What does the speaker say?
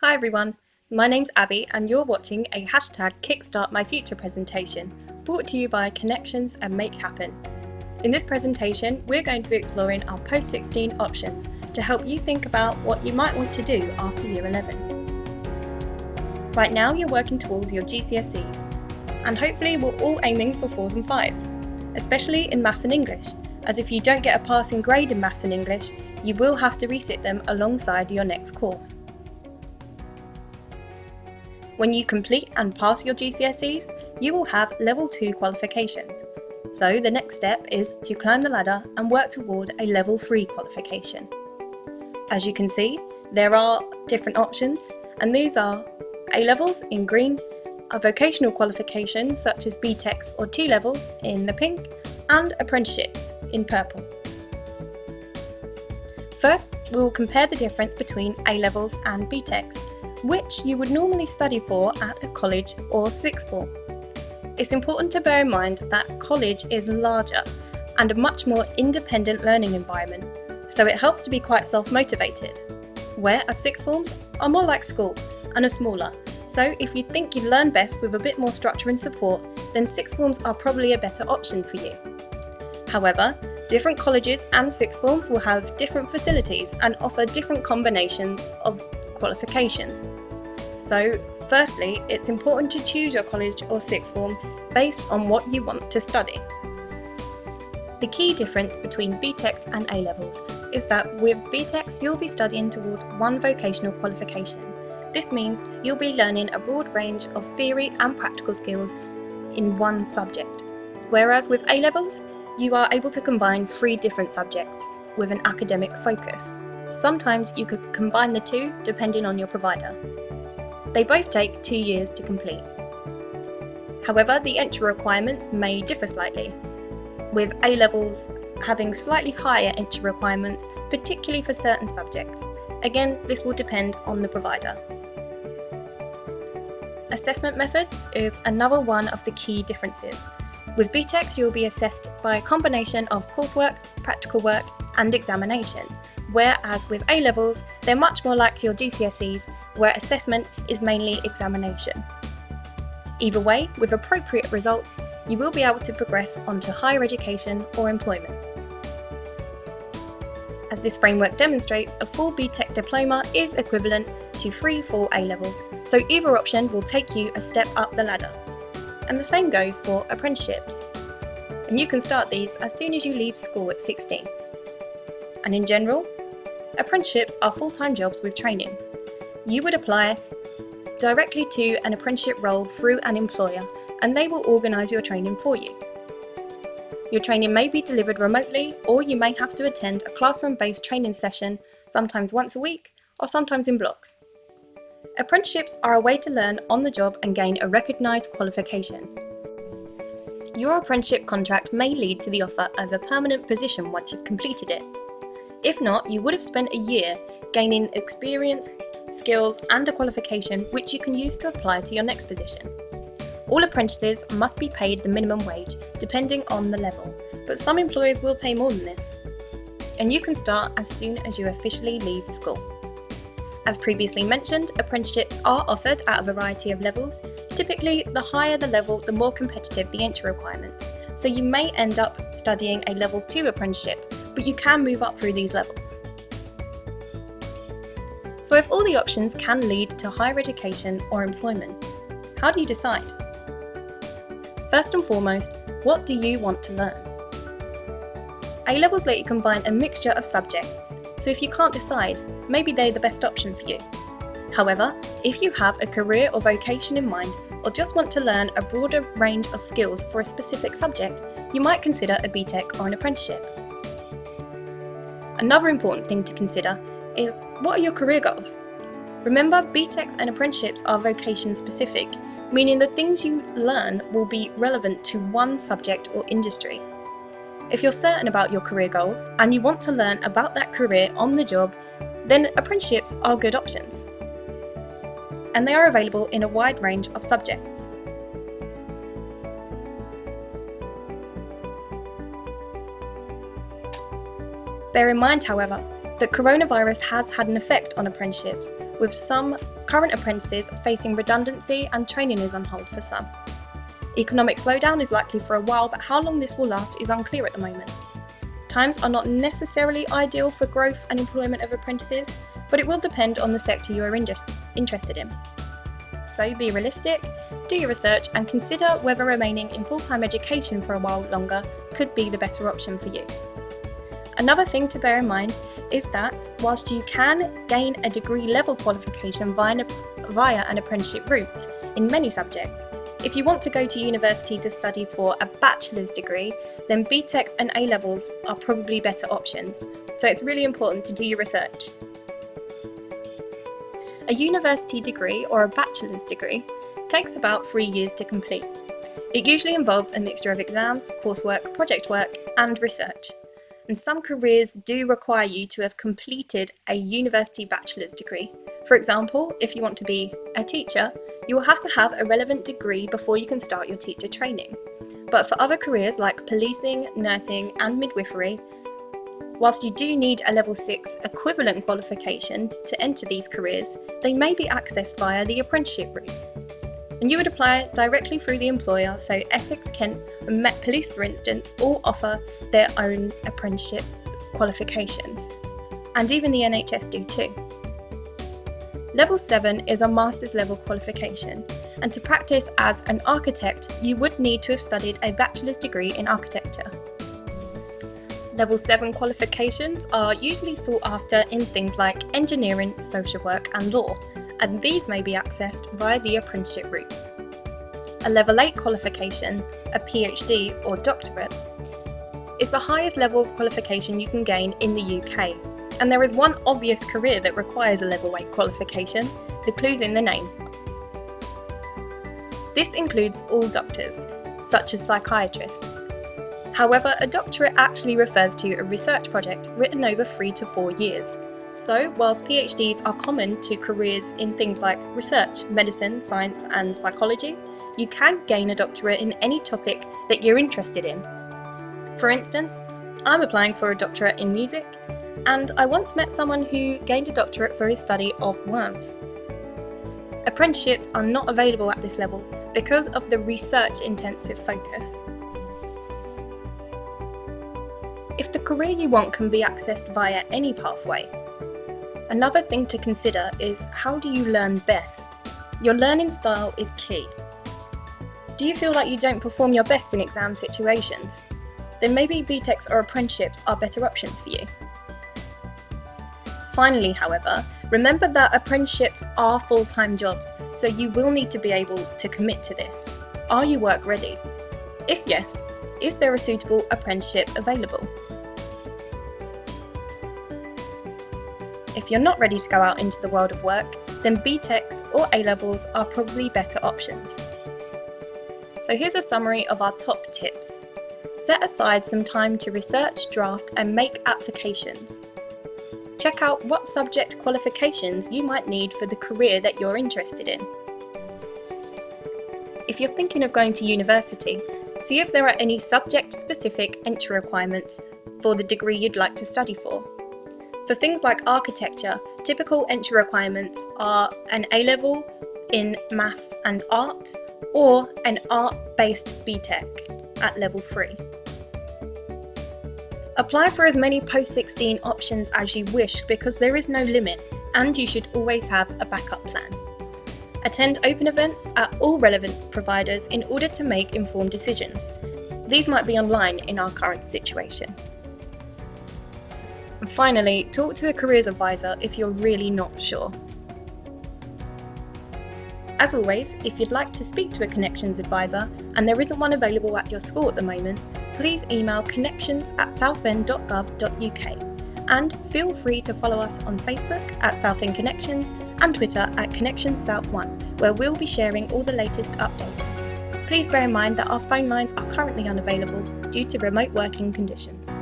Hi everyone, my name's Abby and you're watching a #KickStartMyFuture presentation brought to you by Connections and Make Happen. In this presentation, we're going to be exploring our Post-16 options to help you think about what you might want to do after Year 11. Right now you're working towards your GCSEs and hopefully we're all aiming for 4s and 5s, especially in Maths and English, as if you don't get a passing grade in Maths and English, you will have to resit them alongside your next course. When you complete and pass your GCSEs, you will have Level 2 qualifications. So the next step is to climb the ladder and work toward a Level 3 qualification. As you can see, there are different options, and these are A-levels in green, a vocational qualification such as BTECs or T-levels in the pink, and apprenticeships in purple. First, we will compare the difference between A-levels and BTECs, which you would normally study for at a college or sixth form. It's important to bear in mind that college is larger and a much more independent learning environment, so it helps to be quite self-motivated, whereas sixth forms are more like school and are smaller, so if you think you learn best with a bit more structure and support, then sixth forms are probably a better option for you. However, different colleges and sixth forms will have different facilities and offer different combinations of qualifications. So, firstly, it's important to choose your college or sixth form based on what you want to study. The key difference between BTECs and A-levels is that with BTECs you'll be studying towards one vocational qualification. This means you'll be learning a broad range of theory and practical skills in one subject, whereas with A-levels you are able to combine 3 different subjects with an academic focus. Sometimes you could combine the two depending on your provider. They both take 2 years to complete. However, the entry requirements may differ slightly, with A-levels having slightly higher entry requirements, particularly for certain subjects. Again, this will depend on the provider. Assessment methods is another one of the key differences. With BTECs, you'll be assessed by a combination of coursework, practical work, and examination, whereas with A-levels, they're much more like your GCSEs, where assessment is mainly examination. Either way, with appropriate results, you will be able to progress onto higher education or employment. As this framework demonstrates, a full BTEC diploma is equivalent to 3 full A-levels, so either option will take you a step up the ladder. And the same goes for apprenticeships. And you can start these as soon as you leave school at 16. And in general, apprenticeships are full-time jobs with training. You would apply directly to an apprenticeship role through an employer, and they will organise your training for you. Your training may be delivered remotely, or you may have to attend a classroom-based training session, sometimes once a week, or sometimes in blocks. Apprenticeships are a way to learn on the job and gain a recognised qualification. Your apprenticeship contract may lead to the offer of a permanent position once you've completed it. If not, you would have spent a year gaining experience, skills, and a qualification which you can use to apply to your next position. All apprentices must be paid the minimum wage, depending on the level, but some employers will pay more than this. And you can start as soon as you officially leave school. As previously mentioned, apprenticeships are offered at a variety of levels. Typically, the higher the level, the more competitive the entry requirements. So you may end up studying a Level 2 apprenticeship, but you can move up through these levels. So if all the options can lead to higher education or employment, how do you decide? First and foremost, what do you want to learn? A-levels let you combine a mixture of subjects, so if you can't decide, maybe they're the best option for you. However, if you have a career or vocation in mind, or just want to learn a broader range of skills for a specific subject, you might consider a BTEC or an apprenticeship. Another important thing to consider is, what are your career goals? Remember, BTECs and apprenticeships are vocation specific, meaning the things you learn will be relevant to one subject or industry. If you're certain about your career goals and you want to learn about that career on the job, then apprenticeships are good options. And they are available in a wide range of subjects. Bear in mind, however, The coronavirus has had an effect on apprenticeships, with some current apprentices facing redundancy and training is on hold for some. Economic slowdown is likely for a while, but how long this will last is unclear at the moment. Times are not necessarily ideal for growth and employment of apprentices, but it will depend on the sector you are interested in. So be realistic, do your research and consider whether remaining in full-time education for a while longer could be the better option for you. Another thing to bear in mind is that whilst you can gain a degree level qualification via an apprenticeship route in many subjects, if you want to go to university to study for a bachelor's degree, then BTECs and A-levels are probably better options, so it's really important to do your research. A university degree or a bachelor's degree takes about 3 years to complete. It usually involves a mixture of exams, coursework, project work, and research. And some careers do require you to have completed a university bachelor's degree. For example, if you want to be a teacher, you will have to have a relevant degree before you can start your teacher training. But for other careers like policing, nursing, and midwifery, whilst you do need a level 6 equivalent qualification to enter these careers, they may be accessed via the apprenticeship route. And you would apply directly through the employer, so Essex, Kent, and Met Police, for instance, all offer their own apprenticeship qualifications. And even the NHS do too. Level 7 is a master's level qualification, and to practice as an architect, you would need to have studied a bachelor's degree in architecture. Level 7 qualifications are usually sought after in things like engineering, social work, and law, and these may be accessed via the apprenticeship route. A Level 8 qualification, a PhD or doctorate, is the highest level of qualification you can gain in the UK, and there is one obvious career that requires a Level 8 qualification. The clue's in the name. This includes all doctors, such as psychiatrists. However, a doctorate actually refers to a research project written over 3 to 4 years. So, whilst PhDs are common to careers in things like research, medicine, science, and psychology, you can gain a doctorate in any topic that you're interested in. For instance, I'm applying for a doctorate in music, and I once met someone who gained a doctorate for his study of worms. Apprenticeships are not available at this level because of the research-intensive focus. If the career you want can be accessed via any pathway, another thing to consider is how do you learn best? Your learning style is key. Do you feel like you don't perform your best in exam situations? Then maybe BTECs or apprenticeships are better options for you. Finally, however, remember that apprenticeships are full-time jobs, so you will need to be able to commit to this. Are you work ready? If yes, is there a suitable apprenticeship available? If you're not ready to go out into the world of work, then BTECs or A-levels are probably better options. So here's a summary of our top tips. Set aside some time to research, draft, and make applications. Check out what subject qualifications you might need for the career that you're interested in. If you're thinking of going to university, see if there are any subject-specific entry requirements for the degree you'd like to study for. For things like architecture, typical entry requirements are an A-level in maths and art, or an art-based BTEC at level 3. Apply for as many Post-16 options as you wish because there is no limit, and you should always have a backup plan. Attend open events at all relevant providers in order to make informed decisions. These might be online in our current situation. And finally, talk to a careers advisor if you're really not sure. As always, if you'd like to speak to a connections advisor and there isn't one available at your school at the moment, please email connections@southend.gov.uk and feel free to follow us on Facebook at Southend Connections and Twitter at ConnectionsSouth1, where we'll be sharing all the latest updates. Please bear in mind that our phone lines are currently unavailable due to remote working conditions.